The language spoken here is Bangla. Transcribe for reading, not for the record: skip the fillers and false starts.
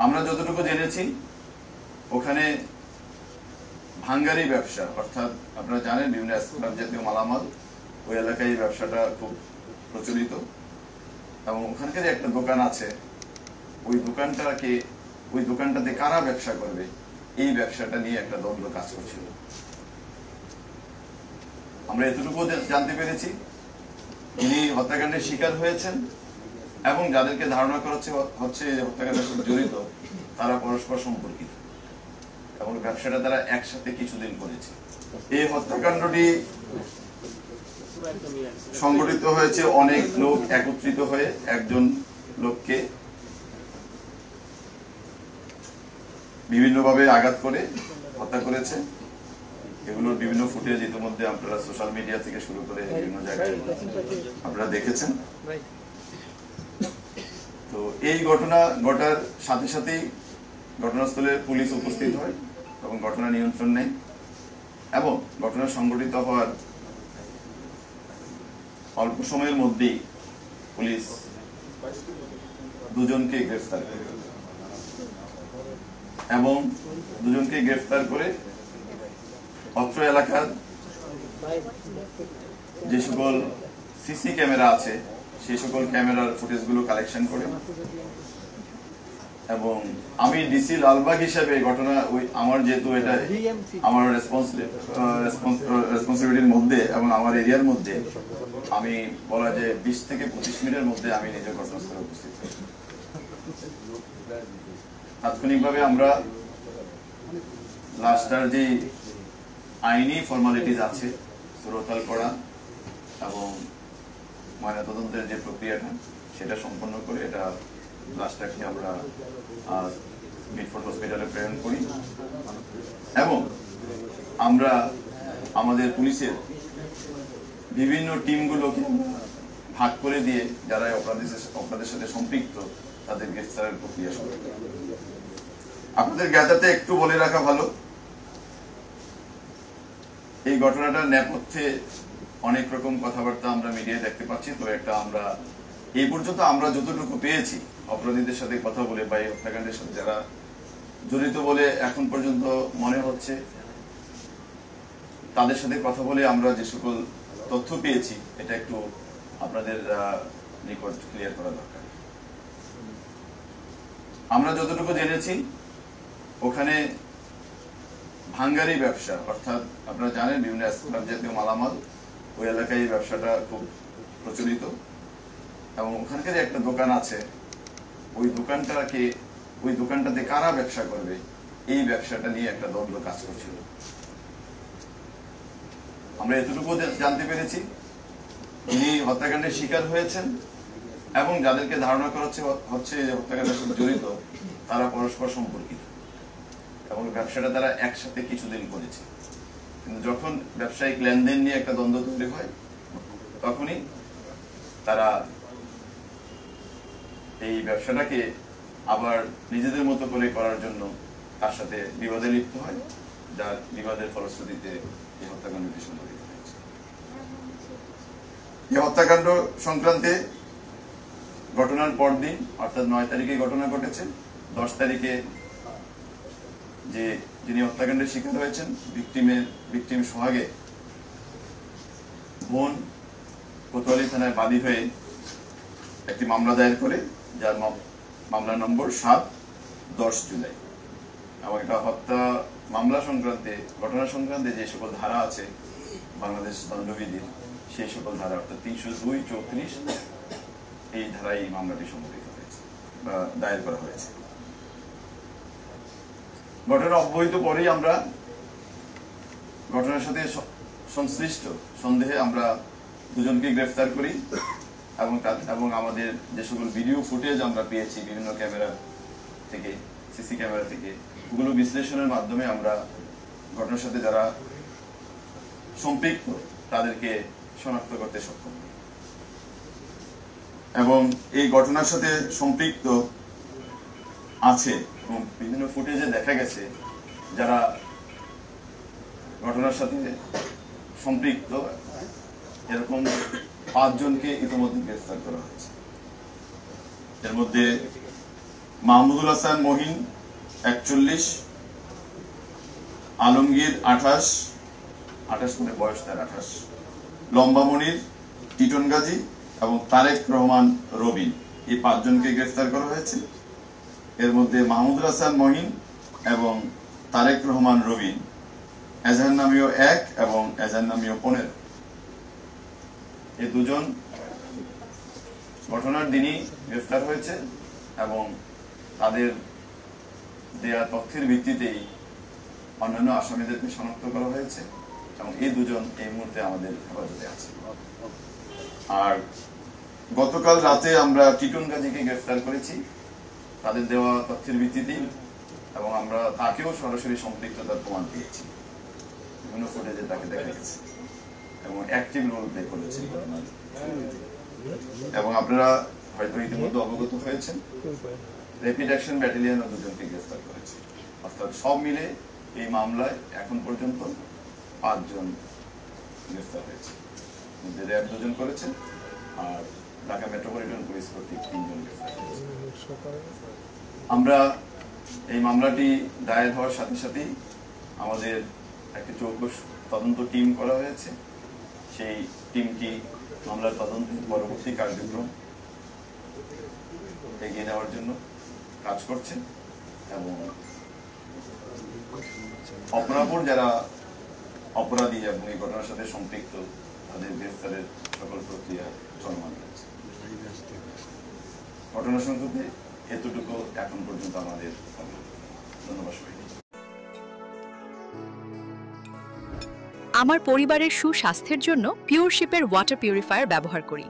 আমরা যতটুকু জেনেছি ওখানে ভাঙ্গারি ব্যবসা, অর্থাৎ আপনারা জানেন বিভিন্ন স্ক্র্যাপ জাতীয় মালামাল ওই এলাকায় এই ব্যবসাটা খুব প্রচলিত, এবং ওখানকার একটা দোকান আছে, ওই দোকানটাতে কারা ব্যবসা করবে এই ব্যবসাটা নিয়ে একটা দ্বন্দ্ব কাজ করছিল। আমরা এতটুকু জানতে পেরেছি ইনি হত্যাকাণ্ডের শিকার হয়েছেন এবং যাদেরকে ধারণা করা হচ্ছে হত্যাকাণ্ডের সাথে জড়িত তারা পরস্পর সম্পর্কিত এবং ব্যবসাটা তারা একসাথে কিছুদিন করেছে। এই হত্যাকাণ্ডটি সংগঠিত হয়েছে অনেক লোক একত্রিত হয়ে একজন লোককে বিভিন্নভাবে আঘাত করে হত্যা করেছে। এগুলোর বিভিন্ন ফুটেজ ইতিমধ্যে আপনারা সোশ্যাল মিডিয়া থেকে শুরু করে বিভিন্ন জায়গায় আপনারা দেখেছেন। তো এই ঘটনা ঘটার সাথে সাথেই ঘটনাস্থলে পুলিশ উপস্থিত হয় এবং ঘটনা নিয়ন্ত্রণ নেয় এবং ঘটনা সংঘটিত হওয়ার অল্প সময়ের মধ্যেই পুলিশ দুজনকে গ্রেফতার করে এবং দুজনকে গ্রেফতার করে অত্র এলাকার যে সকল সিসি ক্যামেরা আছে সেই সকল ক্যামেরার ফুটেজগুলো কালেকশন করে এবং আমি ডিসি লালবাগ হিসেবে ঘটনা আমার যেহেতু এটা আমার রেসপন্সিবিলিটির মধ্যে এবং আমার এরিয়ার মধ্যে আমি বলা যে 20 থেকে 25 মিনিটের মধ্যে আমি নিজের ঘটনাস্থলে উপস্থিত হই। তাৎক্ষণিকভাবে আমরা লাস্টার যে আইনি ফর্মালিটিস আছে সুরতাল করা এবং ময়নাতদন্তের যে প্রক্রিয়াটা সেটা সম্পন্ন করে এটা লাশটাকে আমরা মিটফোর্ড হসপিটালে প্রেরণ করি এবং আমরা আমাদের পুলিশের বিভিন্ন টিমগুলোকে ভাগ করে দিয়ে যারা অপরাধের সাথে সম্পৃক্ত তাদের গ্রেফতারের প্রক্রিয়া শুরু করি। আপনাদের জ্ঞাতাতে একটু বলে রাখা ভালো, এই ঘটনাটার নেপথ্যে অনেক রকম কথাবার্তা আমরা মিডিয়ায় দেখতে পাচ্ছি। তো একটা আমরা এই পর্যন্ত আমরা যতটুকু পেয়েছি অপরাধীদের সাথে কথা বলে বা এই হত্যাকাণ্ডের সাথে যারা জড়িত বলে এখন পর্যন্ত মনে হচ্ছে, তাদের সাথে কথা বলে আমরা যে সকল তথ্য পেয়েছি এটা একটু আপনাদের নিকট ক্লিয়ার করা দরকার। আমরা যতটুকু জেনেছি ওখানে ভাঙ্গারি ব্যবসা, অর্থাৎ আপনারা জানেন বিভিন্ন স্ক্র্যাপ জাতীয় মালামাল ওই এলাকায় এই ব্যবসাটা খুব প্রচলিত এবং ওখানকার একটা দোকান আছে, ওই দোকানটাতে কারা ব্যবসা করবে এই ব্যবসাটা নিয়ে একটা দ্বন্দ্ব কাজ করছিল। আমরা এতটুকু জানতে পেরেছি ইনি হত্যাকাণ্ডের শিকার হয়েছেন এবং যাদেরকে ধারণা করা হচ্ছে হত্যাকাণ্ডের সাথে জড়িত তারা পরস্পর সম্পর্কিত এবং ব্যবসাটা তারা একসাথে কিছুদিন করেছে। কিন্তু যখন ব্যবসায়িক লেনদেন নিয়ে একটা দ্বন্দ্ব তৈরি হয় তখনই তারা এই ব্যবসাটাকে আবার নিজেদের মতো করে করার জন্য তার সাথে বিবাদে লিপ্ত হয়, যার বিবাদের ফলশ্রুতিতে এই হত্যাকাণ্ডটি সংঘটিত হয়েছে। এই হত্যাকাণ্ড সংক্রান্তে ঘটনার পরদিন অর্থাৎ 9 তারিখে ঘটনা ঘটেছে। 10 তারিখে যিনি হত্যাকাণ্ডের শিকার হয়েছেন ভিকটিম সোহাগে বোন কোতোয়ালি থানায় বাদী হয়ে একটি মামলা দায়ের করে, যার মামলা নম্বর 7/10 জুলাই এবং এটা হত্যা মামলা সংক্রান্তে ঘটনা সংক্রান্তে যে সকল ধারা আছে বাংলাদেশ দণ্ডবিধির সেই সকল ধারা অর্থাৎ 302, 34 এই ধারায় এই মামলাটি সংঘটিত হয়েছে বা দায়ের করা হয়েছে। ঘটনা অব্যবহিত পরেই আমরা ঘটনার সাথে সংশ্লিষ্ট সন্দেহে আমরা দুজনকে গ্রেফতার করি এবং আমাদের যে সকল ভিডিও ফুটেজ আমরা পেয়েছি বিভিন্ন ক্যামেরা থেকে, সিসি ক্যামেরা থেকে, ওগুলো বিশ্লেষণের মাধ্যমে আমরা ঘটনার সাথে যারা সম্পৃক্ত তাদেরকে শনাক্ত করতে সক্ষম হই এবং এই ঘটনার সাথে সম্পৃক্ত আছে এবং বিভিন্ন ফুটেজে দেখা গেছে যারা ঘটনার সাথে সম্পৃক্ত এরকম 5 জনকে ইতিমধ্যে গ্রেফতার করা হয়েছে। এর মধ্যে মাহমুদুল হাসান মহিন 41, আলমগীর 28 মানে বয়স তার 28, লম্বা মনির, টিটন গাজী এবং তারেক রহমান রবিন, এই 5 জনকে গ্রেফতার করা হয়েছে। এর মধ্যে মাহমুদুল হাসান মহিন এবং তারেক রহমান রবিন এজাহার নামীয় 1 এবং এজাহার নামীয় 15, এই দুজন ঘটনার দিনই গ্রেফতার হয়েছে এবং তাদের দেয়া তথ্যের ভিত্তিতেই অন্যান্য আসামিদেরকে শনাক্ত করা হয়েছে এবং এই দুজন এই মুহূর্তে আমাদের হেফাজতে আছে। আর গতকাল রাতে আমরা টিটন গাজীকে গ্রেফতার করেছি তাদের দেওয়া তথ্যের ভিত্তিতেই, এবং আমরা তাকেও সরাসরি সম্পৃক্ততার প্রমাণ পেয়েছি, বিভিন্ন ফুটেজে তাকে দেখা গেছে এবং অ্যাক্টিভ রোল প্লে করেছে। এবং আপনারা হয়তো ইতিমধ্যে অবগত হয়েছেন, র্যাপিড অ্যাকশন ব্যাটালিয়ন 2 জনকে গ্রেফতার করেছে। অর্থাৎ সব মিলে এই মামলায় এখন পর্যন্ত 5 জন গ্রেফতার হয়েছে, র্যাব 2 জন করেছে আর ঢাকা মেট্রোপলিটন পুলিশ কর্তৃক 3 জন গ্রেফতার হয়েছে। আমরা এই মামলাটি দায়ের হওয়ার সাথে সাথেই আমাদের একটি চৌকস তদন্ত টিম করা হয়েছে। সেই টিমটি মামলার তদন্তের পরবর্তী কার্যক্রম এগিয়ে নেওয়ার জন্য কাজ করছে এবং অপরাপর যারা অপরাধী এবং এই ঘটনার সাথে সম্পৃক্ত তাদের গ্রেফতারের সকল প্রক্রিয়া চলমান রয়েছে। ঘটনা সংক্রান্তে এতটুকু এখন পর্যন্ত আমাদের ধন্যবাদ সবাইকে। আমার পরিবারের সুস্বাস্থ্যের জন্য পিওরশিপের ওয়াটার পিউরিফায়ার ব্যবহার করি।